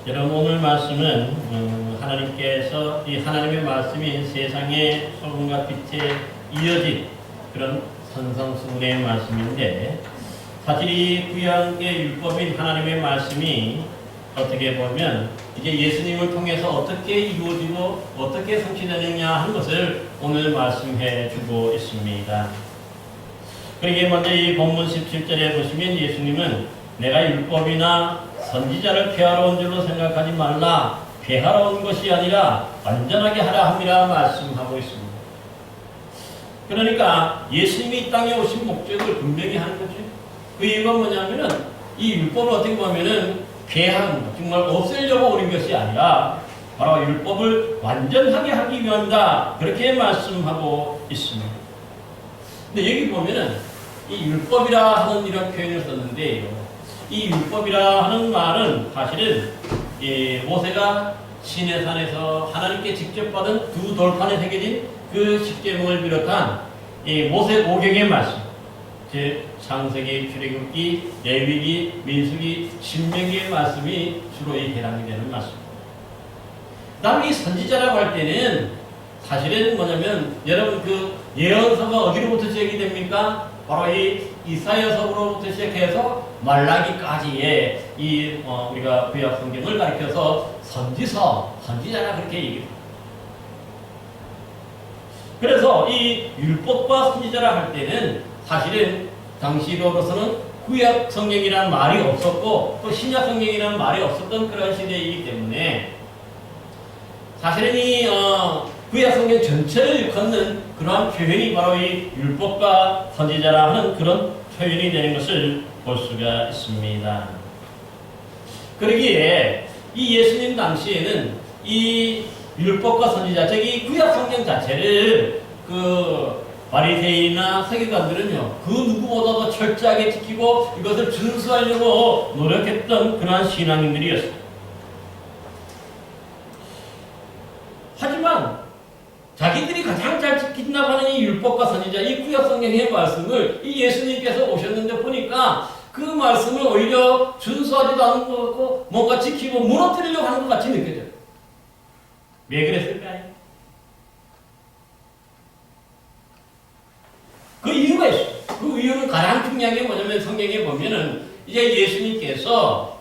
여러분 오늘 말씀은 하나님께서 이 하나님의 말씀이 세상의 소금과 빛에 이어진 그런 산성수훈의 말씀인데, 사실 이 구약의 율법인 하나님의 말씀이 어떻게 보면 이제 예수님을 통해서 어떻게 이루어지고 어떻게 성취되느냐 하는 것을 오늘 말씀해 주고 있습니다. 그러기에 먼저 이 본문 17절에 보시면 예수님은 내가 율법이나 선지자를 폐하러 온 줄로 생각하지 말라, 폐하러 온 것이 아니라 완전하게 하라 함이라 말씀하고 있습니다. 그러니까 예수님이 이 땅에 오신 목적을 분명히 하는 거죠. 그 이유가 뭐냐면은 이 율법을 어떻게 보면은 폐하는 것, 정말 없애려고 오는 것이 아니라 바로 율법을 완전하게 하기 위함이다, 그렇게 말씀하고 있습니다. 근데 여기 보면은 이 율법이라 하는 이런 표현을 썼는데요, 이 율법이라 하는 말은 사실은 모세가 시내산에서 하나님께 직접 받은 두 돌판에 새겨진 그 십계명을 비롯한 이 모세 오경의 말씀, 즉 창세기, 출애굽기, 레위기, 민수기, 신명기의 말씀이 주로 해당이 되는 말씀입니다. 그 다음에 이 선지자라고 할 때는 사실은 뭐냐면, 여러분 그 예언서가 어디로부터 시작이 됩니까? 바로 이 이사야서부터 시작해서 말라기까지의 우리가 구약 성경을 가리켜서 선지자라 그렇게 얘기합니다. 그래서 이 율법과 선지자라 할 때는 사실은 당시로서는 구약 성경이라는 말이 없었고 또 신약 성경이라는 말이 없었던 그런 시대이기 때문에 사실은 이 구약 성경 전체를 일컫는 그러한 표현이 바로 이 율법과 선지자라 하는 그런 표현이 되는 것을 볼 수가 있습니다. 그러기에 이 예수님 당시에는 이 율법과 선지자, 즉 이 구약 성경 자체를 그 바리새인이나 서기관들은요, 그 누구보다도 철저하게 지키고 이것을 준수하려고 노력했던 그러한 신앙인들이었습니다. 하지만 자기들이 가장 잘 지킨다고 하는 이 율법과 선지자, 이 구약 성경의 말씀을 이 예수님께서 오셨는데 보니까 그 말씀을 오히려 준수하지도 않은 것 같고 뭔가 지키고 무너뜨리려고 하는 것 같이 느껴져요. 왜 그랬을까요? 그 이유가 있어요. 그 이유는 가장 중요한 게 뭐냐면, 성경에 보면은 이제 예수님께서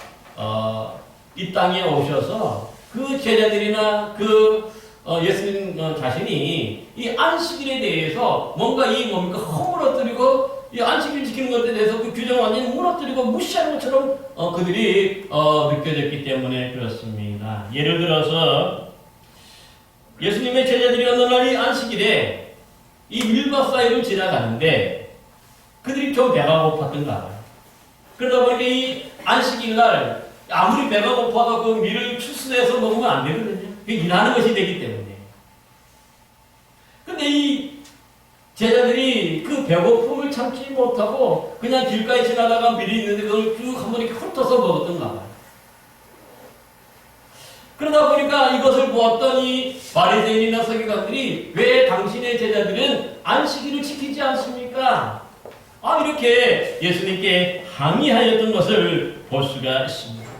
이 땅에 오셔서 그 제자들이나 예수님 자신이 이 안식일에 대해서 뭔가 허물어뜨리고 이 안식일 지키는 것에 대해서 그 규정을 완전히 무너뜨리고 무시하는 것처럼 그들이 느껴졌기 때문에 그렇습니다. 예를 들어서 예수님의 제자들이 어느 날 이 안식일에 이 밀밭 사이를 지나가는데 그들이 좀 배가 고팠던가 봐요. 그러다 보니까 이 안식일 날 아무리 배가 고파도 그 밀을 추스려서 먹으면 안 되거든요. 일하는 것이 되기 때문에. 근데 이 제자들이 그 배고픔을 참지 못하고 그냥 길가에 지나다가 밀이 있는데 그걸 쭉 한번 이렇게 훑어서 먹었던가 봐요. 그러다 보니까 이것을 보았던 이 바리새인이나 서기관들이 왜 당신의 제자들은 안식일을 지키지 않습니까? 이렇게 예수님께 항의하였던 것을 볼 수가 있습니다.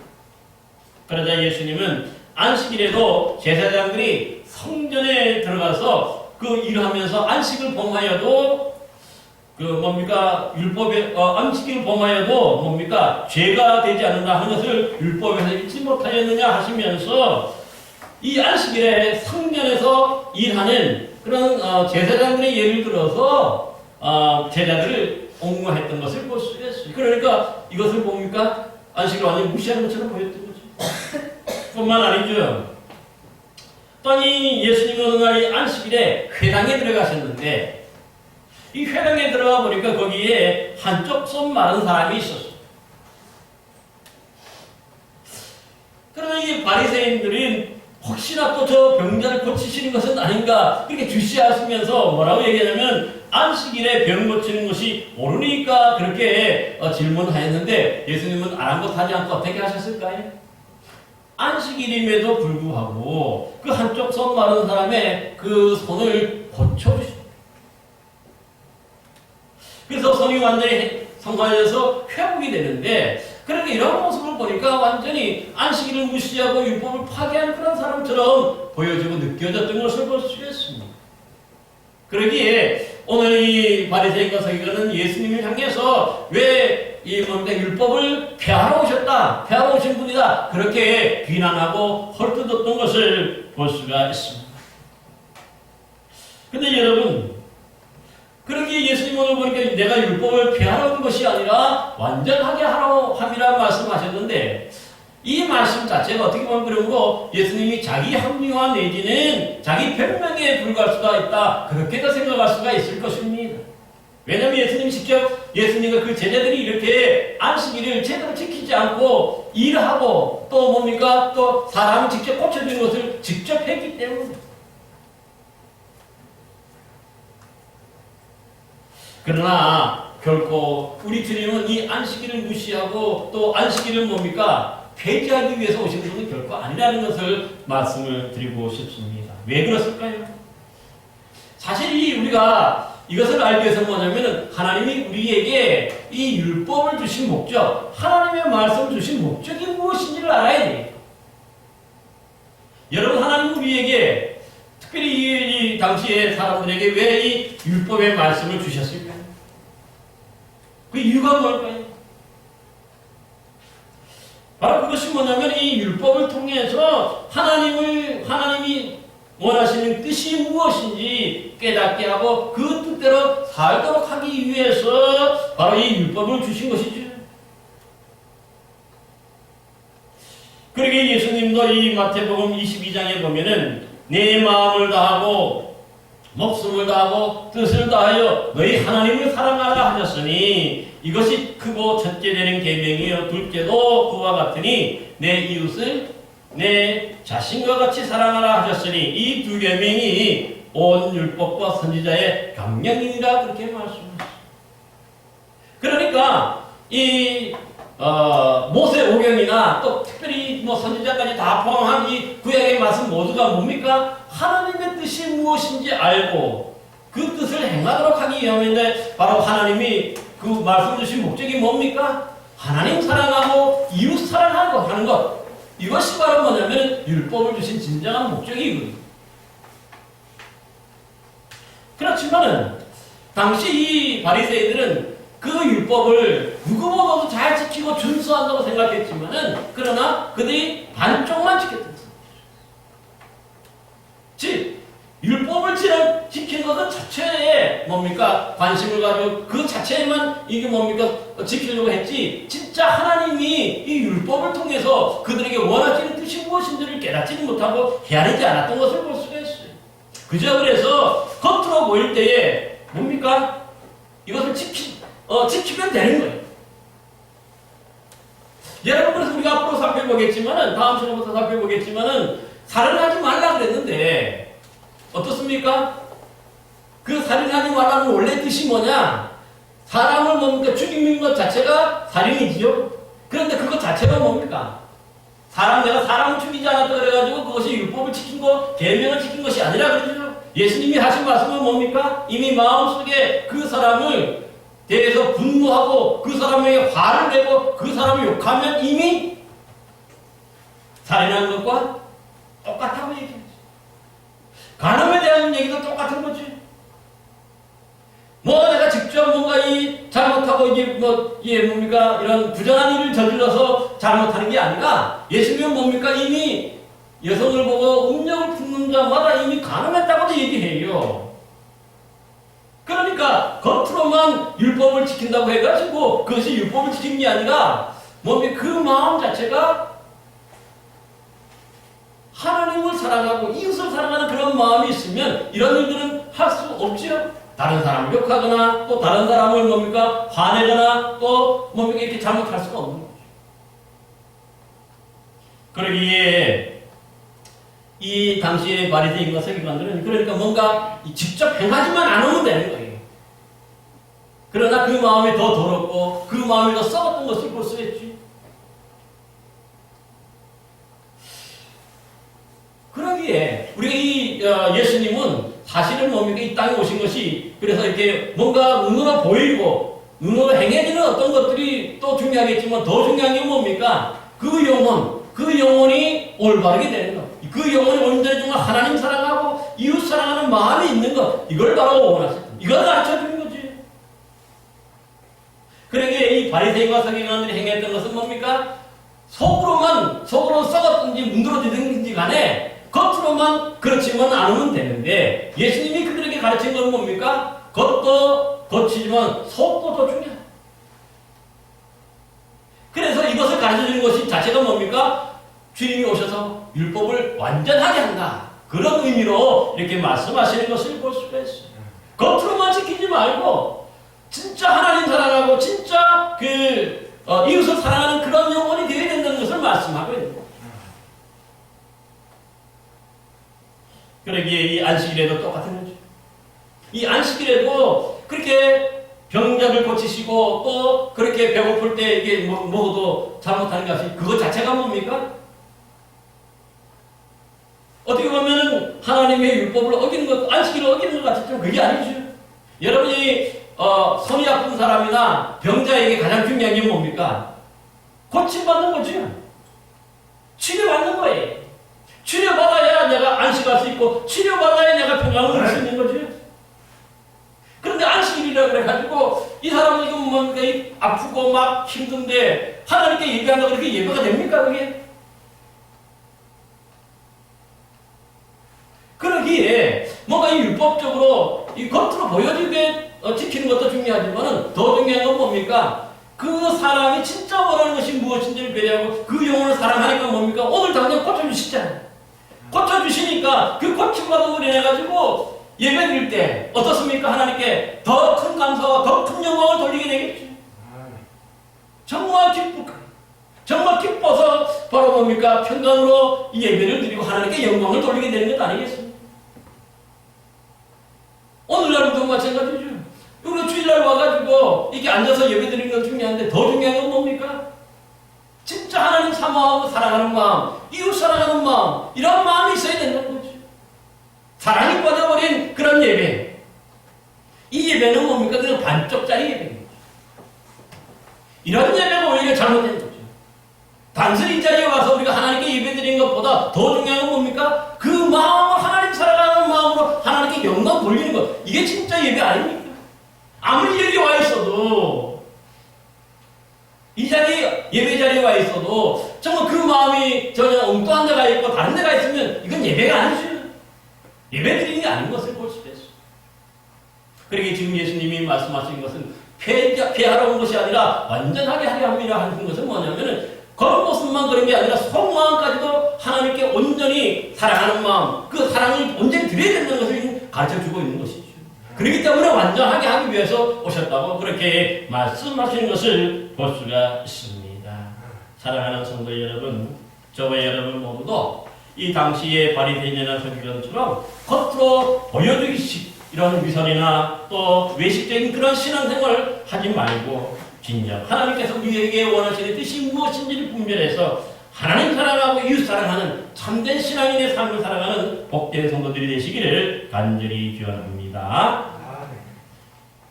그러자 예수님은 안식일에도 제사장들이 성전에 들어가서 그 일을 하면서 안식을 범하여도 율법에 안식일을 범하여도 죄가 되지 않는다 하는 것을 율법에서 잊지 못하였느냐 하시면서 이 안식일에 성전에서 일하는 그런 제사장들의 예를 들어서 제자들을 옹호했던 것을 볼 수가 있어요. 그러니까 이것을 안식일을 완전히 무시하는 것처럼 보였던 거죠. 뿐만 아니죠. 또한 예수님은 어느 날 안식일에 회당에 들어가셨는데 이 회당에 들어가 보니까 거기에 한쪽 손 마른 사람이 있었어요. 그러나 이 바리새인들은 혹시나 또 저 병자를 고치시는 것은 아닌가 그렇게 주시하시면서 뭐라고 얘기하냐면, 안식일에 병 고치는 것이 옳으니까 그렇게 질문하였는데 예수님은 아랑곳하지 않고 어떻게 하셨을까요? 안식일임에도 불구하고 그 한쪽 손 마른 사람의 그 손을 고쳐주십니다. 그래서 손이 완전히 성화해서 회복이 되는데, 그러니까 이런 모습을 보니까 완전히 안식일을 무시하고 율법을 파괴한 그런 사람처럼 보여지고 느껴졌던 것을 볼 수 있습니다. 그러기에 오늘 이 바리새인과 서기관은 예수님을 향해서 왜 이 뭡니까 율법을 폐하러 오셨다, 폐하러 오신 분이다 그렇게 비난하고 헐뜯었던 것을 볼 수가 있습니다. 근데 여러분, 그러기에 예수님 오늘 보니까 내가 율법을 폐하러 온 것이 아니라 완전하게 하러 함이라 말씀하셨는데, 이 말씀 자체가 어떻게 보면 그런 거 예수님이 자기 합리화 내지는 자기 변명에 불과할 수가 있다, 그렇게도 생각할 수가 있을 것입니다. 왜냐하면 예수님이 직접 예수님과 그 제자들이 이렇게 안식일을 제대로 지키지 않고 일하고 또 뭡니까 또 사람을 직접 고쳐주는 것을 직접 했기 때문에. 그러나 결코 우리 주님은 이 안식일을 무시하고 또 안식일을 뭡니까 폐지하기 위해서 오신 분은 결코 아니라는 것을 말씀을 드리고 싶습니다. 왜 그렇을까요? 사실 우리가 이것을 알기 위해서 뭐냐면 하나님이 우리에게 이 율법을 주신 목적, 하나님의 말씀을 주신 목적이 무엇인지를 알아야 돼요. 여러분, 하나님은 우리에게 특별히 이 당시의 사람들에게 왜 이 율법의 말씀을 주셨을까요? 그 이유가 뭘까요? 바로 그것이 뭐냐면 이 율법을 통해서 하나님이 원하시는 뜻이 무엇인지 깨닫게 하고 그 뜻대로 살도록 하기 위해서 바로 이 율법을 주신 것이죠. 그러게 예수님도 이 마태복음 22장에 보면은 내 마음을 다하고 목숨을 다하고 뜻을 다하여 너희 하나님을 사랑하라 하셨으니 이것이 크고 첫째 되는 계명이요 둘째도 그와 같으니 내 이웃을 내 자신과 같이 사랑하라 하셨으니 이 두 계명이 온 율법과 선지자의 강령이니라 그렇게 말씀하셨습니다. 그러니까 이 모세오경이나 또 특별히 선지자까지 다 포함한 이 구약의 말씀 모두가 뭡니까? 하나님의 뜻이 무엇인지 알고 그 뜻을 행하도록 하기 위함인데 바로 하나님이 그 말씀 주신 목적이 뭡니까? 하나님 사랑하고 이웃 사랑하고 하는 것. 이것이 바로 뭐냐면 율법을 주신 진정한 목적이거든요. 그렇지만은 당시 이 바리새인들은 그 율법을 누구보다도 잘 지키고 준수한다고 생각했지만은 그러나 그들이 반쪽만 지켰던 거죠. 즉 율법을 지키는 것 자체에 뭡니까 관심을 가지고 그 자체에만 이게 뭡니까 지키려고 했지 진짜 하나님이 이 율법을 통해서 그들에게 원하시는 뜻이 무엇인지를 깨닫지는 못하고 헤아리지 않았던 것을 볼 수가 있어요. 그저 그래서 겉으로 보일 때에 뭡니까 이것을 지키면 되는 거예요. 여러분, 그래서 우리가 앞으로 살펴보겠지만은 다음 시간부터 살펴보겠지만은 살인하지 말라 그랬는데 어떻습니까? 그 살인하지 말라는 원래 뜻이 뭐냐? 사람을 뭡니까 죽이는 것 자체가 살인이지요. 그런데 그것 자체가 뭡니까? 내가 사람을 죽이지 않았다 그래가지고 그것이 율법을 지킨 거, 계명을 지킨 것이 아니라 그러죠. 예수님이 하신 말씀은 뭡니까? 이미 마음속에 그 사람을 대해서 분노하고 그 사람에게 화를 내고 그 사람을 욕하면 이미 살인한 것과 똑같다고 얘기해요. 간음에 대한 얘기도 똑같은 거지. 내가 직접 뭔가 잘못하고 뭡니까 이런 부정한 일을 저질러서 잘못하는 게 아니라 예수님은 뭡니까 이미 여성을 보고 음욕을 품는 자마다 이미 간음했다고도 얘기해요. 그러니까 겉으로만 율법을 지킨다고 해가지고 그것이 율법을 지키는 게 아니라 그 마음 자체가 하나님을 사랑하고 이웃을 사랑하는 그런 마음이 있으면 이런 일들은 할 수 없지요. 다른 사람을 욕하거나 또 다른 사람을 화내거나 또 이렇게 잘못할 수가 없는 거죠. 그러기에 이 당시의 바리새인과 서기관들은 그러니까 뭔가 직접 행하지만 않으면 되는 거예요. 그러나 그 마음이 더 더럽고 그 마음이 더 썩었던 것을 볼 수 있지. 그러기에 우리가 이 예수님은 사실은 이 땅에 오신 것이 그래서 이렇게 뭔가 눈으로 보이고 눈으로 행해지는 어떤 것들이 또 중요하겠지만 더 중요한 게 뭡니까? 그 영혼이 올바르게 되는 것. 그 영혼이 온전히 정말 하나님 사랑하고 이웃 사랑하는 마음이 있는 것. 이걸 바로 원하세요. 이걸 가르쳐 주는 거지. 그러기에 이 바리새인과 서기관들이 행했던 것은 뭡니까? 속으로 썩었든지 문드러지든지 간에 겉으로만 그렇지만 않으면 되는데 예수님이 그들에게 가르친 건 뭡니까? 겉도 겉이지만 속도 더 중요해. 그래서 이것을 가르쳐주는 것이 자체가 뭡니까? 주님이 오셔서 율법을 완전하게 한다. 그런 의미로 이렇게 말씀하시는 것을 볼 수가 있어요. 겉으로만 지키지 말고 진짜 하나님 사랑하고 진짜 이웃을 사랑하는 그런 영혼이 되어야 된다는 것을 말씀하고 있는 거예요. 그러기에 이 안식일에도 똑같은 거죠. 이 안식일에도 그렇게 병자를 고치시고 또 그렇게 배고플 때 이게 먹어도 잘못하는 것이 그것 자체가 뭡니까? 어떻게 보면 하나님의 율법을 어기는 것, 안식일을 어기는 것 같았지만 그게 아니죠. 여러분이 손이 아픈 사람이나 병자에게 가장 중요한 게 뭡니까? 고침받는 거죠. 치료받는 거예요. 치료받아야 내가 안식할 수 있고 치료받아야 내가 평안을 할 수 있는 거죠. 그런데 안식일이라 그래가지고 이 사람은 지금 뭔가 아프고 막 힘든데 하나님께 예배한다고 그렇게 예배가 됩니까 그게? 그러기에 뭔가 이 율법적으로 이 겉으로 보여지게 지키는 것도 중요하지만 더 중요한 건 뭡니까? 그 사람이 진짜 원하는 것이 무엇인지를 배려하고 그 영혼을 사랑하니까 뭡니까? 오늘 당장 고쳐주시잖아요. 고쳐주시니까 그 고침받음으로 인해가지고 예배 드릴 때 어떻습니까? 하나님께 더 큰 감사와 더 큰 영광을 돌리게 되겠죠. 정말 기뻐서 바로 뭡니까? 평강으로 이 예배를 드리고 하나님께 영광을 돌리게 되는 것 아니겠습니까? 오늘날도 마찬가지죠. 우리가 주일날 와가지고 이렇게 앉아서 예배 드리는 건 중요한데 더 중요한 건 뭡니까? 진짜 하나님 사모하고 사랑하는 마음, 이웃 사랑하는 마음, 이런 마음이 있어야 된다는 거죠. 사랑이 빠져버린 그런 예배. 이 예배는 뭡니까? 그냥 반쪽짜리 예배입니다. 이런 예배가 오히려 잘못된 거죠. 단순히 이 자리에 와서 우리가 하나님께 예배 드리는 것보다 더 중요한 건 뭡니까? 그 마음을 하나님 사랑하는 마음으로 하나님께 영광 돌리는 것. 이게 진짜 예배 아닙니까? 아무리 여기 와 있어도 이 자리 예배 자리에 와 있어도 정말 그 마음이 전혀 엉뚱한 데가 있고 다른 데가 있으면 이건 예배가 아니죠. 예배 드리는 게 아닌 것을 볼 수도 있어요. 그러기에 지금 예수님이 말씀하신 것은 폐하러 온 것이 아니라 완전하게 하려 합니다 하는 것은 뭐냐면은 겉모습만 그런 게 아니라 속마음까지도 하나님께 온전히 사랑하는 마음, 그 사랑을 온전히 드려야 된다는 것을 가르쳐주고 있는 것이죠. 그렇기 때문에 완전하게 하기 위해서 오셨다고 그렇게 말씀하시는 것을 볼 수가 있습니다. 사랑하는 성도 여러분, 저와 여러분 모두도 이 당시의 바리새인이나 서기관처럼 겉으로 보여주기식 이런 위선이나 또 외식적인 그런 신앙생활을 하지 말고 진정 하나님께서 우리에게 원하시는 뜻이 무엇인지를 분별해서 하나님 사랑하고 이웃 사랑하는 참된 신앙인의 삶을 살아가는 복된 성도들이 되시기를 간절히 기원합니다.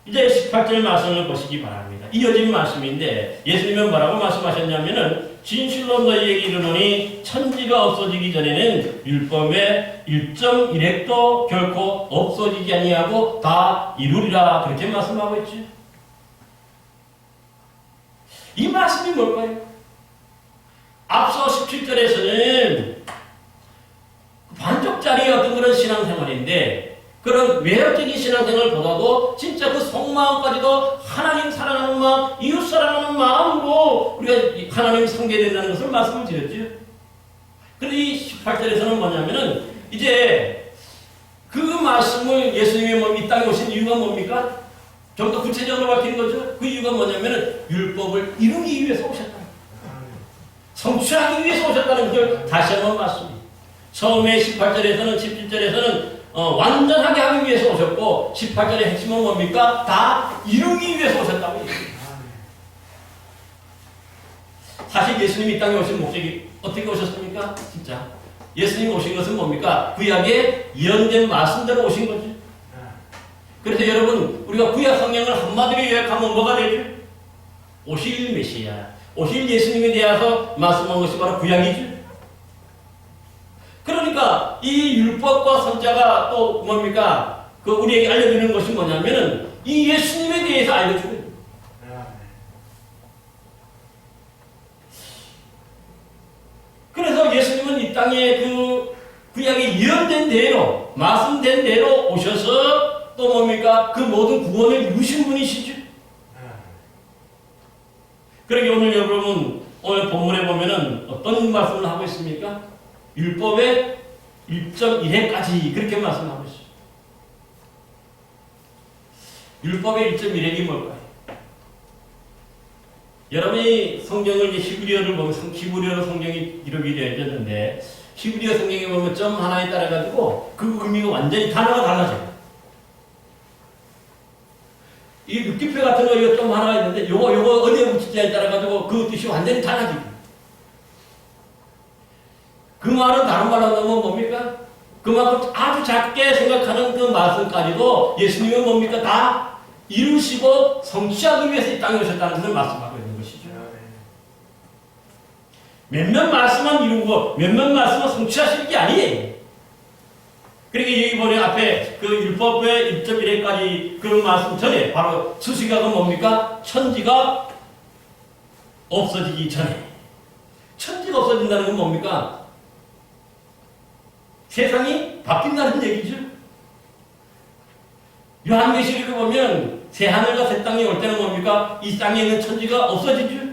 이제 18절 말씀을 보시기 바랍니다. 이어진 말씀인데 예수님은 뭐라고 말씀하셨냐면은 진실로 너희에게 이르노니 천지가 없어지기 전에는 율법의 1.1획도 결코 없어지지 아니하고 다 이루리라 그렇게 말씀하고 있죠. 이 말씀이 뭘까요? 앞서 17절에서는 반쪽짜리 어떤 그런 신앙생활인데 그런 외형적인 신앙생활보다도 진짜 그 속마음까지도 하나님 사랑하는 마음, 이웃 사랑하는 마음으로 우리가 하나님 상대된다는 것을 말씀을 드렸죠. 그런데 이 18절에서는 뭐냐면은 이제 그 말씀을 예수님이 이 땅에 오신 이유가 뭡니까? 좀 더 구체적으로 밝히는 거죠. 그 이유가 뭐냐면은 율법을 이루기 위해서 오셨다. 성취하기 위해서 오셨다는 것을 다시 한번 말씀입니다. 처음에 18절에서는 17절에서는 완전하게 하기 위해서 오셨고 18절의 핵심은 뭡니까? 다 이루기 위해서 오셨다고 얘기합니다. 사실 예수님이 이 땅에 오신 목적이 어떻게 오셨습니까? 진짜 예수님이 오신 것은 뭡니까? 구약에 예언된 말씀대로 오신 거죠. 그래서 여러분 우리가 구약 성경을 한마디로 요약하면 뭐가 되죠? 오실 메시아, 오실 예수님에 대해서 말씀한 것이 바로 구약이죠. 그러니까 이 율법과 선자가 또 뭡니까? 그 우리에게 알려주는 것이 뭐냐면은 이 예수님에 대해서 알려주는 거예요. 그래서 예수님은 이 땅에 그 구약에 예언된 대로, 말씀된 대로 오셔서 또 뭡니까? 그 모든 구원을 이루신 분이시죠. 그러게 오늘 여러분, 오늘 본문에 보면은 어떤 말씀을 하고 있습니까? 율법의 1.1회까지 그렇게 말씀하고 있어요. 율법의 1.1회이 뭘까요? 여러분이 성경을 이제 히브리어를 보면 히브리어로 성경이 기록이 되어 있는데 히브리어 성경에 보면 점 하나에 따라 가지고 그 의미가 완전히 단어가 달라져요. 이 느낌표 같은 거 이거 점 하나가 있는데 요거 어디에 붙이냐에 따라 가지고 그 뜻이 완전히 달라집니다. 그 말은 다른 말로 하면 뭡니까? 그만큼 아주 작게 생각하는 그 말씀까지도 예수님은 뭡니까? 다 이루시고 성취하기 위해서 이 땅에 오셨다는 것을 말씀하고 있는 것이죠. 몇몇 말씀만 이루고 몇몇 말씀만 성취하실 게 아니에요. 그러니까 여기 보니 앞에 그 율법의 1.1회까지 그런 말씀 전에 바로 수시각은 뭡니까? 천지가 없어지기 전에. 천지가 없어진다는 건 뭡니까? 세상이 바뀐다는 얘기죠. 요한계시록에 보면 새 하늘과 새 땅이 올 때는 뭡니까? 이 땅에 있는 천지가 없어지죠.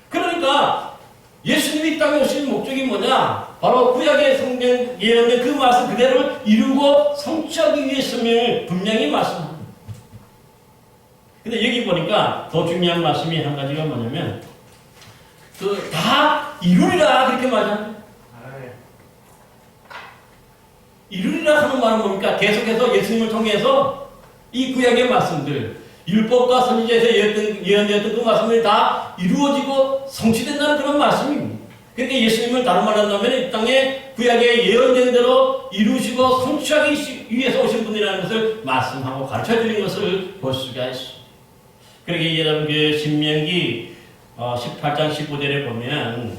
그러니까 예수님이 이 땅에 오신 목적이 뭐냐? 바로 구약의 성경 예언된 그 말씀 그대로 이루고 성취하기 위해서임을 분명히 말씀합니다. 근데 여기 보니까 더 중요한 말씀이 한 가지가 뭐냐면 그 다 이루리라 그렇게 말합니다. 이루리라 하는 말은 뭡니까? 계속해서 예수님을 통해서 이 구약의 말씀들, 율법과 선지자에서 예언되었던 그 말씀이 다 이루어지고 성취된다는 그런 말씀입니다. 그러니까 예수님을 다른 말로 한다면 이 땅에 구약에 예언된 대로 이루시고 성취하기 위해서 오신 분이라는 것을 말씀하고 가르쳐드린 것을 볼 수가 있습니다. 그러게 여러분 그 신명기 18장 15절에 보면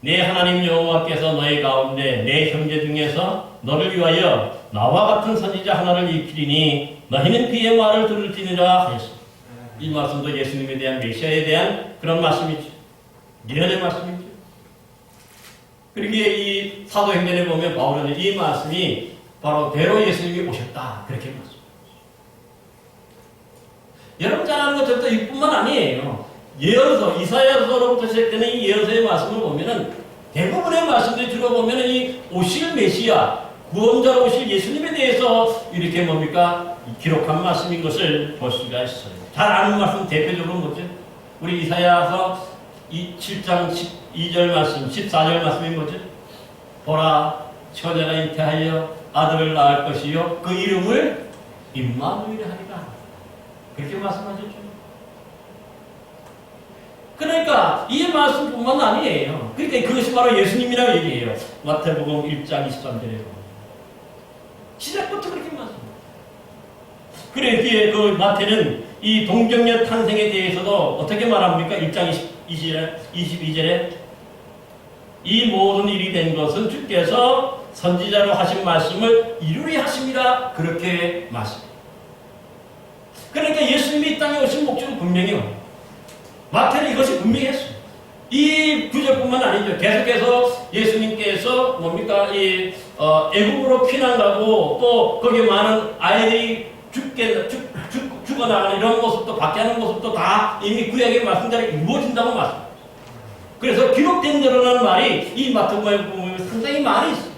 내 하나님 여호와께서 너희 가운데 내 형제 중에서 너를 위하여 나와 같은 선지자 하나를 일으키리니 너희는 그의 말을 들을지니라 하였습니다. 이 말씀도 예수님에 대한 메시아에 대한 그런 말씀이죠. 예언의 말씀이죠. 그러기에 이 사도행전에 보면 바울은 이 말씀이 바로 대로 예수님이 오셨다 그렇게 말씀합니다. 여러분 잘 아는 것처럼 이뿐만 아니에요. 예언서, 이사야서로부터 시작되는 이 예언서의 말씀을 보면은 대부분의 말씀들이 주로 보면은 이 오실 메시아, 구원자로 오실 예수님에 대해서 이렇게 뭡니까? 기록한 말씀인 것을 볼 수가 있어요. 잘 아는 말씀 대표적으로 뭐죠? 우리 이사야서 7장 12절 말씀, 14절 말씀이 뭐죠? 보라, 처녀가 잉태하여 아들을 낳을 것이요 그 이름을 임마누엘 하리라. 그렇게 말씀하셨죠. 그러니까 이 말씀뿐만 아니에요. 그러니까 그것이 바로 예수님이라고 얘기해요. 마태복음 1장 23절에 보면 시작부터 그렇게 말씀합니다. 그래 뒤에 그 마태는 이 동정녀 탄생에 대해서도 어떻게 말합니까? 1장 22절에 이 모든 일이 된 것은 주께서 선지자로 하신 말씀을 이루리 하십니다. 그렇게 말씀합니다. 그러니까 예수님이 이 땅에 오신 목적은 분명해요. 마태는 이것이 분명히 했어요. 이 구절뿐만 아니죠. 계속해서 예수님께서 뭡니까? 애국으로 피난 가고 또 거기에 많은 아이들이 죽어나가는 이런 모습도 박해하는 모습도 다 이미 구약의 말씀대로 이루어진다고 말씀합니다. 그래서 기록된 대로라는 말이 이 마태복음에 보면 상당히 많이 있어요.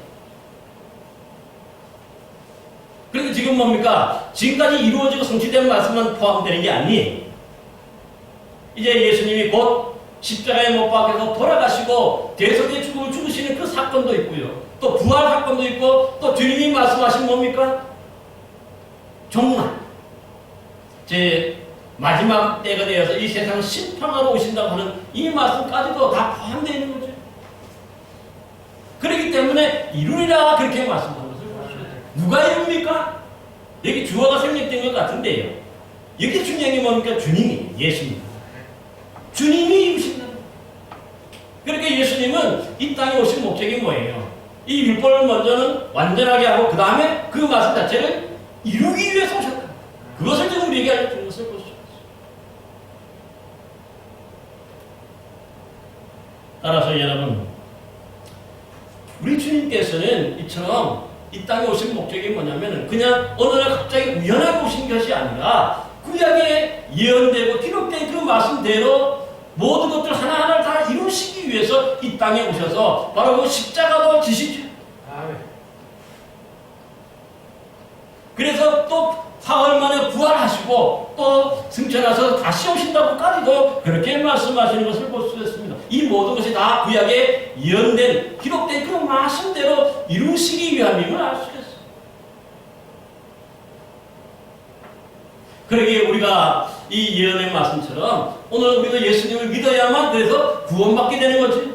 그런데 지금 뭡니까? 지금까지 이루어지고 성취된 말씀만 포함되는 게 아니에요. 이제 예수님이 곧 십자가에 못 박혀서 돌아가시고 대속의 죽음을 죽으시는 그 사건도 있고요. 또 부활 사건도 있고 또 주님이 말씀하신 뭡니까? 종말. 제 마지막 때가 되어서 이 세상을 심판하러 오신다고 하는 이 말씀까지도 다 포함되어 있는 거죠. 그렇기 때문에 이루리라 그렇게 말씀하는 것을 보시죠. 누가 이룹니까? 여기 주어가 생략된 것 같은데요. 여기 중요한 게 뭡니까? 주님이, 예수님. 주님이 이루신다. 그러니까 예수님은 이 땅에 오신 목적이 뭐예요? 이 율법을 먼저는 완전하게 하고 그 다음에 그 말씀 자체를 이루기 위해서 오셨다. 그것을 지금 우리에게 알려주는 것을 볼 수 있습니다. 따라서 여러분, 우리 주님께서는 이처럼 이 땅에 오신 목적이 뭐냐면 그냥 어느 날 갑자기 우연하게 오신 것이 아니라 구약에 예언되고 기록된 그 말씀대로 모든 것들 하나하나 다 이루시기 위해서 이 땅에 오셔서 바로 그 십자가도 지시죠. 그래서 또 사흘 만에 부활하시고 또 승천하셔서 다시 오신다고까지도 그렇게 말씀하시는 것을 볼 수 있습니다. 이 모든 것이 다 구약에 예언된 기록된 그 말씀대로 이루시기 위함임을 알 수 있어요. 그러기에 우리가 이 예언의 말씀처럼 오늘 우리가 예수님을 믿어야만 그래서 구원받게 되는 거지.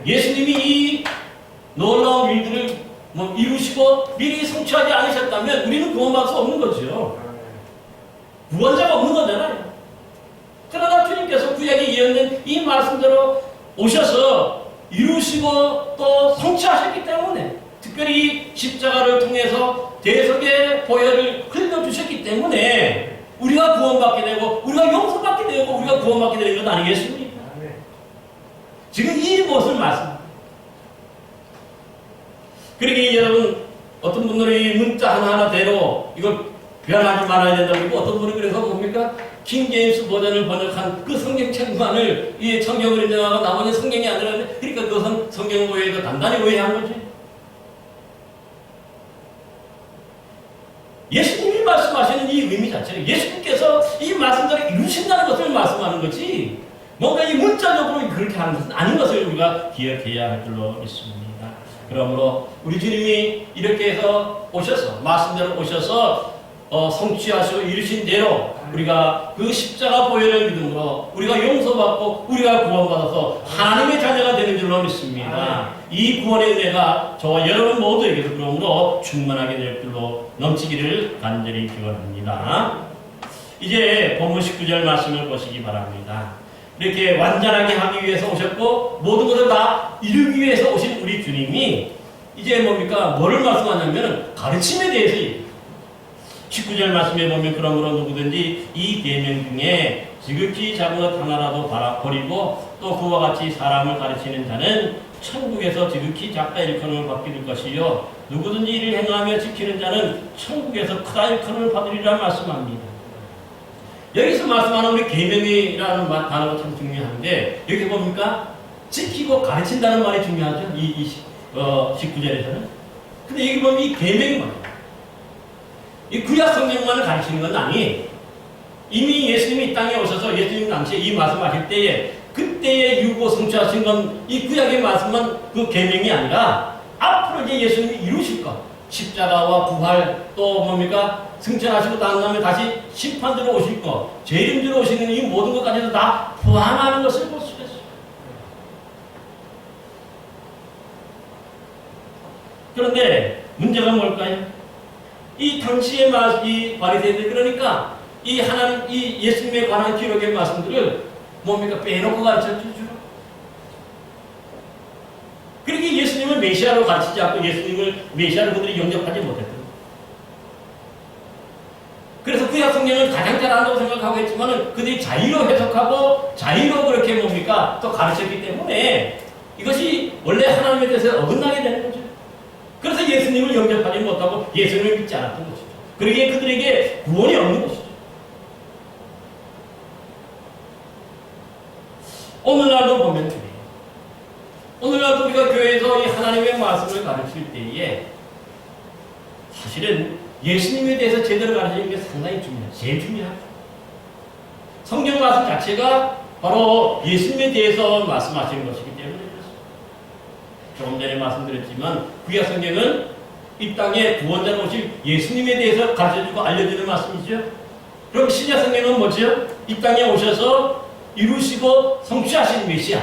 예수님이 이 놀라운 일들을 이루시고 미리 성취하지 않으셨다면 우리는 구원받을 수 없는 거죠. 구원자가 없는 거잖아요. 그러나 주님께서 구약에 예언된 이 말씀대로 오셔서 이루시고 또 성취하셨기 때문에 특별히 십자가를 통해서 대속의 보혈을 흘려주셨기 때문에 우리가 구원받게 되고 우리가 용서받게 되고 우리가 구원받게 되는 것 아니겠습니까? 지금 이 무엇을 말씀합니다. 그러기에 여러분 어떤 분들은 이 문자 하나하나대로 이걸 변하지 말아야 된다고 그러고 어떤 분은 그래서 뭡니까? 킹제임스 버전을 번역한 그 성경책만을 이 성경을 인정하고 나머지 성경이 안 들어가는데 그러니까 그것은 성경 오해에도 단단히 오해한 거지. 예수님이 말씀하시는 이 의미 자체는 예수님께서 이 말씀대로 이루신다는 것을 말씀하는 거지 뭔가 이 문자적으로 그렇게 하는 것은 아닌 것을 우리가 기억해야 할 줄로 믿습니다. 그러므로 우리 주님이 이렇게 해서 오셔서 말씀대로 오셔서 성취하시고 이루신 대로 우리가 그 십자가 보혈을 믿음으로 우리가 용서받고 우리가 구원받아서 하나님의 자녀가 되는 줄로 믿습니다. 이 구원의 은혜가 저와 여러분 모두에게도 그러므로 충만하게 될 줄로 넘치기를 간절히 기원합니다. 이제 본문 19절 말씀을 보시기 바랍니다. 이렇게 완전하게 하기 위해서 오셨고 모든 것을 다 이루기 위해서 오신 우리 주님이 이제 뭡니까? 뭐를 말씀하냐면 가르침에 대해서 얘기해요. 19절 말씀에 보면 그러므로 누구든지 이 계명 중에 지극히 작은 것 하나라도 버리고 또 그와 같이 사람을 가르치는 자는 천국에서 지극히 작다 일컬음을 받게 될 것이요 누구든지 이를 행하며 지키는 자는 천국에서 크다 일컬음을 받으리라 말씀합니다. 여기서 말씀하는 우리 계명이라는 단어가 참 중요한데 여기 뭡니까? 지키고 가르친다는 말이 중요하죠. 이 19절에서는. 근데 여기 보면 이 계명이 뭐예요? 이 구약 성경만을 가르치는 건 아니 이미 예수님이 이 땅에 오셔서 예수님 당시에 이 말씀하실 때에 그때에 이루고 성취하신 건 이 구약의 말씀만 그 계명이 아니라 앞으로 이제 예수님이 이루실 것 십자가와 부활 또 뭡니까? 승천하시고 난 다음에 다시 심판대로 오실 것 재림대로 오시는 이 모든 것까지도 다 포함하는 것을 볼 수 있어요. 그런데 문제가 뭘까요? 이 당시의 이 바리새인들 그러니까 이 하나님 이 예수님에 관한 기록의 말씀들을 뭡니까 빼놓고 가르쳤죠. 그러기에 예수님을 메시아로 가르치지 않고 예수님을 메시아로 그들이 영접하지 못했거든요. 그래서 구약 성경을 가장 잘한다고 생각하고 했지만은 그들이 자의로 해석하고 자의로 그렇게 뭡니까 또 가르쳤기 때문에 이것이 원래 하나님에 대해서 어긋나게 되는 거죠. 그래서 예수님을 영접하지 못하고 예수님을 믿지 않았던 것이죠. 그러기에 그들에게 구원이 없는 것이죠. 오늘날도 보면 그래요. 오늘날도 우리가 교회에서 이 하나님의 말씀을 가르칠 때에 사실은 예수님에 대해서 제대로 가르치는 게 상당히 중요해요. 제일 중요하죠. 성경 말씀 자체가 바로 예수님에 대해서 말씀하시는 것이기 때문에 그렇습니다. 조금 전에 말씀드렸지만 구약 성경은 이 땅에 구원자로 오실 예수님에 대해서 가르쳐주고 알려주는 말씀이죠. 그럼 신약 성경은 뭐죠? 이 땅에 오셔서 이루시고 성취하신 메시아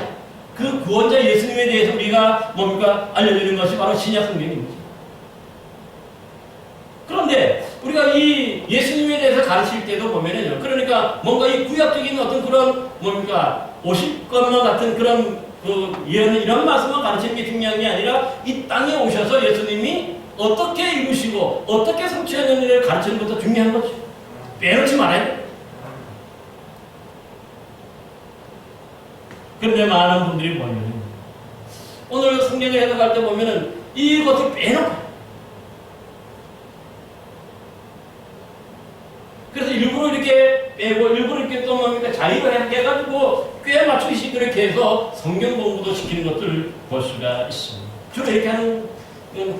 그 구원자 예수님에 대해서 우리가 뭡니까? 알려주는 것이 바로 신약 성경입니다. 그런데 우리가 이 가르칠 때도 보면은요. 그러니까 뭔가 이 구약적인 어떤 그런 뭡니까 50것만 같은 그런 이런 말씀을 가르치는 게 중요한 게 아니라 이 땅에 오셔서 예수님이 어떻게 이루시고 어떻게 성취하는지를 가르치는 것도 중요한 거죠. 빼놓지 말아야 돼. 그런데 많은 분들이 보면 오늘 성경을 해석할 때 보면은 이것을 빼놓고 그래서 일부러 이렇게 빼고 일부러 이렇게 또 뭡니까 자의를 해가지고 꽤 맞추기 그렇게 해서 성경 공부도 시키는 것들을 볼 수가 있습니다. 주로 이렇게 하는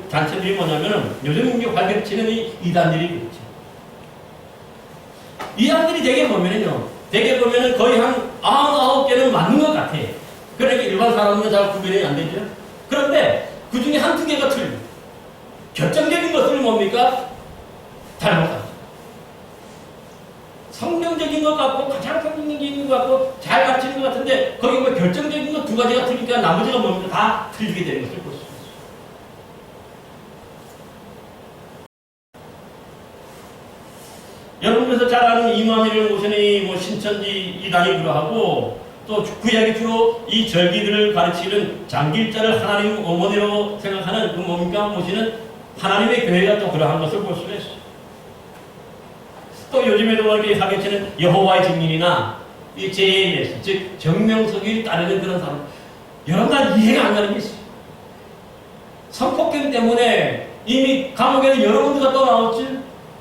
단체들이 뭐냐면은 요즘 이제 활개를 치는 이 이단들이 있죠. 이단들이 되게 보면은 거의 한 99개는 맞는 것 같아. 그러니까 일반 사람은 잘 구별이 안 되죠. 그런데 그 중에 한두 개가 틀려. 결정적인 것들은 뭡니까? 잘못하죠. 성경적인 것 같고 가장 성경적인 것 같고 잘 가르치는 것 같은데 거기 뭐 결정적인 것 두 가지가 틀리니까 나머지가 뭡니까? 다 틀리게 되는 것을 볼 수 있어요. 여러분께서 잘 아는 이만희를 모시는 뭐 신천지 이단이 그러하고 또 구약이 주로 이 절기들을 가르치는 장길자를 하나님 어머니로 생각하는 그 뭡니까 모시는 하나님의 교회가 또 그러한 것을 볼 수가 있어요. 또 요즘에도 이렇게 가르치는 여호와의 증인이나 이 JAS, 즉 정명석이 따르는 그런 사람, 여러분 이해가 안 가는 게 있어요. 성폭행 때문에 이미 감옥에는 여러 군데가 또 나왔지.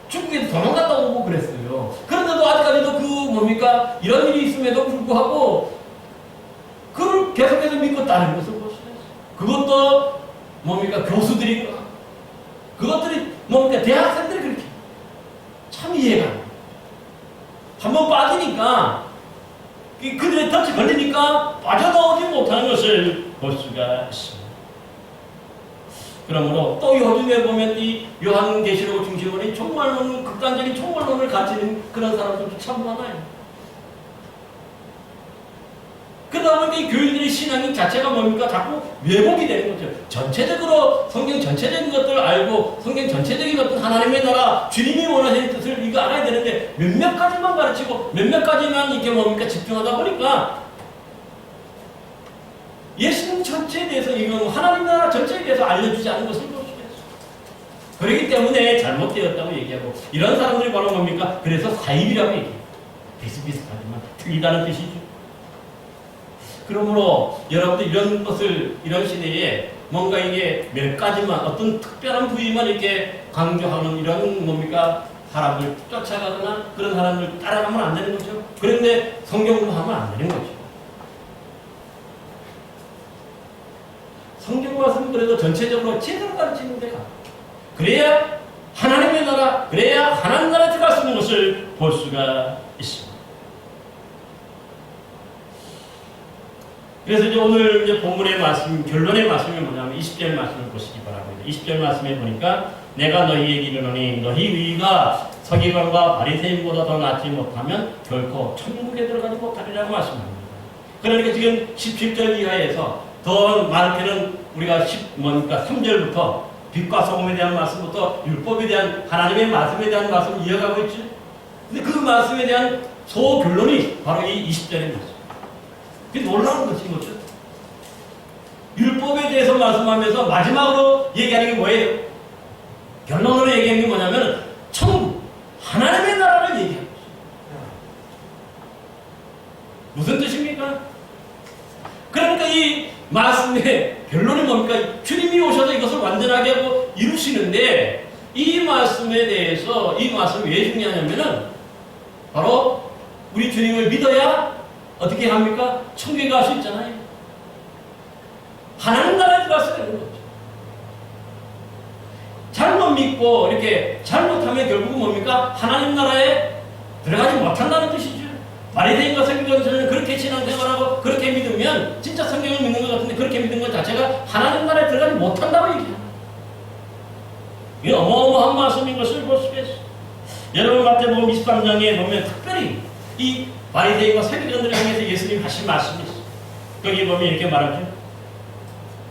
중국에도 도망갔다 오고 그랬어요. 그런데도 아직까지도 그 뭡니까 이런 일이 있음에도 불구하고 그걸 계속해서 믿고 따르는 것을 볼 수가 있어요. 그것도 뭡니까 교수들이 그것들이 뭡니까 대학생들이 그렇게 참 이해가 안 돼요. 한번 빠지니까 그들의 덫이 걸리니까 빠져나오지 못하는 것을 볼 수가 있습니다. 그러므로 또 요즘에 보면 이 요한계시록 중심으로 이 총괄론을 극단적인 총괄론을 가지는 그런 사람들도 참 많아요. 그러다 보니까 이 교인들의 신앙이 자체가 뭡니까? 자꾸 왜곡이 되는 거죠. 전체적으로 성경 전체적인 것들을 알고 성경 전체적인 것들 하나님의 나라 주님이 원하시는 뜻을 이거 알아야 되는데 몇몇 가지만 가르치고 몇몇 가지만 이렇게 뭡니까? 집중하다 보니까 예수님 전체에 대해서 이건 하나님 나라 전체에 대해서 알려주지 않은 것을 볼 수가 있어요. 그렇기 때문에 잘못되었다고 얘기하고 이런 사람들이 바로 뭡니까? 그래서 사입이라고 얘기해요. 비슷비슷하지만 틀리다는 뜻이죠. 그러므로 여러분들 이런 것을 이런 시대에 뭔가 이게 몇 가지만 어떤 특별한 부위만 이렇게 강조하는 이런 뭡니까? 사람들 쫓아가거나 그런 사람들 따라가면 안 되는 거죠. 그런데 성경 공부하면 안 되는 거죠. 성경 말씀은 그래도 전체적으로 제대로 가르치는 데가 그래야 하나님의 나라, 그래야 하나님 나라에 들어갈 수 있는 것을 볼 수가 있습니다. 그래서 이제 오늘 이제 본문의 말씀, 결론의 말씀이 뭐냐면 20절 말씀을 보시기 바랍니다. 20절 말씀에 보니까 내가 너희에게 이르노니 너희 위가 서기관과 바리새인보다 더 낫지 못하면 결코 천국에 들어가지 못하리라고 말씀합니다. 그러니까 지금 17절 이하에서 더 많게는 우리가 3절부터 빛과 소금에 대한 말씀부터 율법에 대한 하나님의 말씀에 대한 말씀을 이어가고 있죠. 근데 그 말씀에 대한 소결론이 바로 이 20절의 말씀. 그게 놀라운 것인 거죠. 율법에 대해서 말씀하면서 마지막으로 얘기하는 게 뭐예요? 결론으로 얘기하는 게 뭐냐면 천국, 하나님의 나라를 얘기하는 거죠. 무슨 뜻입니까? 그러니까 이 말씀의 결론이 뭡니까? 주님이 오셔서 이것을 완전하게 하고 이루시는데 이 말씀에 대해서 이 말씀이 왜 중요하냐면은 바로 우리 주님을 믿어야 어떻게 합니까? 천국에 갈 수 있잖아요. 하나님 나라에 들어갈 수 있는 거죠. 잘못 믿고 이렇게 잘못하면 결국은 뭡니까? 하나님 나라에 들어가지 못한다는 뜻이죠. 바리새인과 서기관들은 그렇게 신앙생활하고 그렇게 믿으면 진짜 성경을 믿는 것 같은데 그렇게 믿는 것 자체가 하나님 나라에 들어가지 못한다고 얘기합니다. 이게 어마어마한 말씀인 것을 볼 수가 있어요. 여러분 마태복음 23장에 보면 특별히 이 바리새인과 서기관들을 향해서 예수님이 하신 말씀이 있어요. 거기 보면 이렇게 말하죠.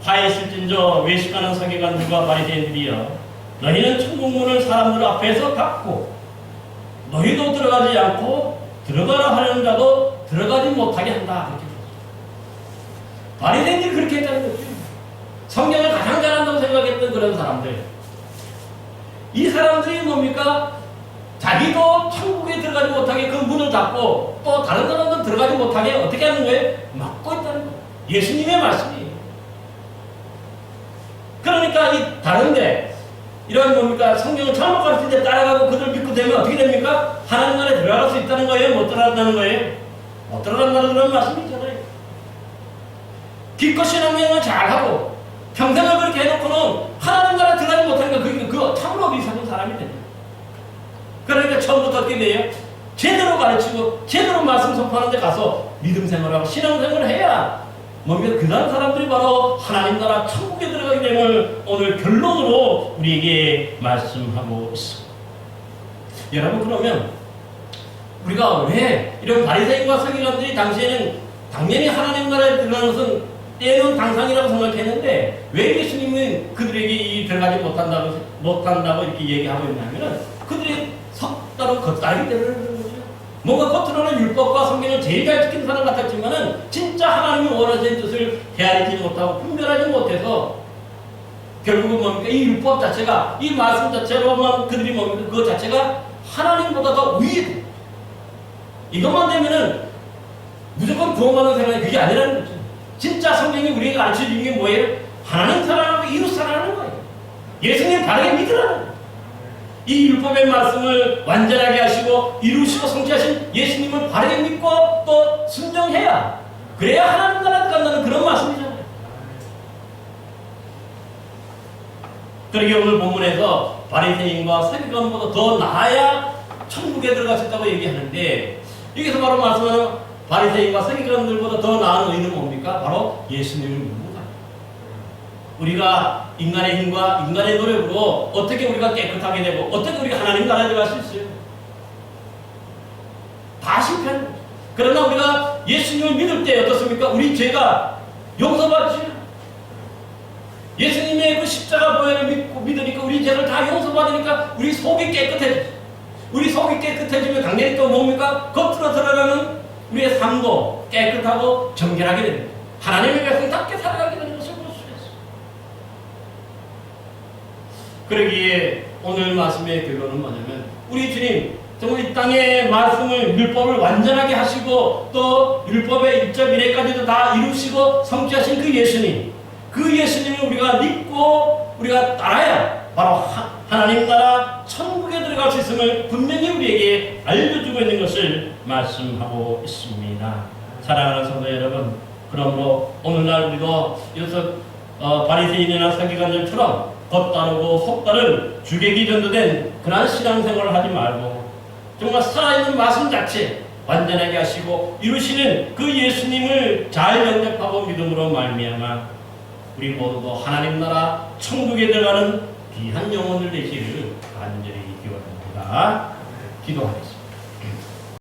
화했을진저 외식하는 서기관들과 바리새인들이여 너희는 천국문을 사람들 앞에서 닫고 너희도 들어가지 않고 들어가라 하는 자도 들어가지 못하게 한다. 그렇게 바리새인들이 그렇게 했다는 거죠. 성경을 가장 잘한다고 생각했던 그런 사람들. 이 사람들이 뭡니까? 자기도 천국에 들어가지 못하게 그 문을 닫고 또 다른 사람도 들어가지 못하게 어떻게 하는 거예요? 막고 있다는 거예요. 예수님의 말씀이에요. 그러니까 이 다른데 이런 뭡니까? 성경을 잘못 가르칠 때 따라가고 그들 믿고 되면 어떻게 됩니까? 하나님 나라에 들어갈 수 있다는 거예요? 못 들어간다는 거예요? 못 들어간다는 그런 말씀이잖아요. 기껏 신앙여행을 잘하고 평생을 그렇게 해놓고는 하나님 나라에 들어가지 못하니까 그거 참으로 어리석은 사람이 됩니다. 그러니까 처음부터 어떻게 돼요? 제대로 가르치고 제대로 말씀 선포하는 데 가서 믿음 생활하고 신앙 생활을 해야 뭡니까? 그 다음 사람들이 바로 하나님 나라 천국에 들어가게 됨을 오늘 결론으로 우리에게 말씀하고 있습니다. 여러분, 그러면 우리가 왜 이런 바리새인과 서기관들이 당시에는 당연히 하나님 나라에 들어가는 것은 때는 당상이라고 생각했는데 왜 예수님은 그들에게 이 들어가지 못한다고 이렇게 얘기하고 있냐면은 그들이 섰다로 겉다르기 때문에 그런 거죠. 뭔가 겉으로는 율법과 성경을 제일 잘 지키는 사람 같았지만은 진짜 하나님이 원하시는 뜻을 헤아리지 못하고 분별하지 못해서 결국은 뭡니까? 이 율법 자체가, 이 말씀 자체로만 그들이 뭡니까? 그것 자체가 하나님보다 더 위에 이것만 되면은 무조건 구원받는 생각이 그게 아니라는 거죠. 진짜 성경이 우리에게 가르쳐주는 게 뭐예요? 하나님 사랑하고 이웃 사랑하는 거예요. 예수님 바르게 믿으라는 거예요. 이 율법의 말씀을 완전하게 하시고 이루시고 성취하신 예수님을 바르게 믿고 또 순종해야, 그래야 하나님 나라에 간다는 그런 말씀이잖아요. 그러게 오늘 본문에서 바리새인과 서기관보다 더 나아야 천국에 들어갈 수 있다고 얘기하는데, 여기서 바로 말씀하는 바리새인과 서기관들보다 더 나은 의는 뭡니까? 바로 예수님을 믿는 거예요. 우리가 인간의 힘과 인간의 노력으로 어떻게 우리가 깨끗하게 되고 어떻게 우리가 하나님 나라에 들어갈 수 있어요? 다 실패하는 거죠. 그러나 우리가 예수님을 믿을 때 어떻습니까? 우리 죄가 용서받지. 예수님의 그 십자가 보혈을 믿고 믿으니까 우리 죄를 다 용서받으니까 우리 속이 깨끗해지죠. 우리 속이 깨끗해지면 당연히 또 뭡니까? 겉으로 드러나는 우리의 삶도 깨끗하고 정결하게 됩니다. 하나님의 백성답게 살아가게 되는 것을 볼 수 있어요. 그러기에 오늘 말씀의 결론은 뭐냐면, 우리 주님 정말 이 땅의 말씀을, 율법을 완전하게 하시고 또 율법의 1절 1회까지도 다 이루시고 성취하신 그 예수님, 그 예수님을 우리가 믿고 우리가 따라야 바로 하나님 나라 천국에 들어갈 수 있음을 분명히 우리에게 알려주고 있는 것을 말씀하고 있습니다. 사랑하는 성도 여러분, 그러므로 오늘날 우리도 이어서 바리새인이나 서기관들처럼 겉다르고 속다른 주객이 전도된 그러한 신앙생활을 하지 말고 정말 살아있는 말씀 자체 완전하게 하시고 이루시는 그 예수님을 잘 영접하고 믿음으로 말미암아 우리 모두도 하나님 나라 천국에 들어가는 귀한 영혼들 되시기를 간절히 기원합니다. 기도하겠습니다.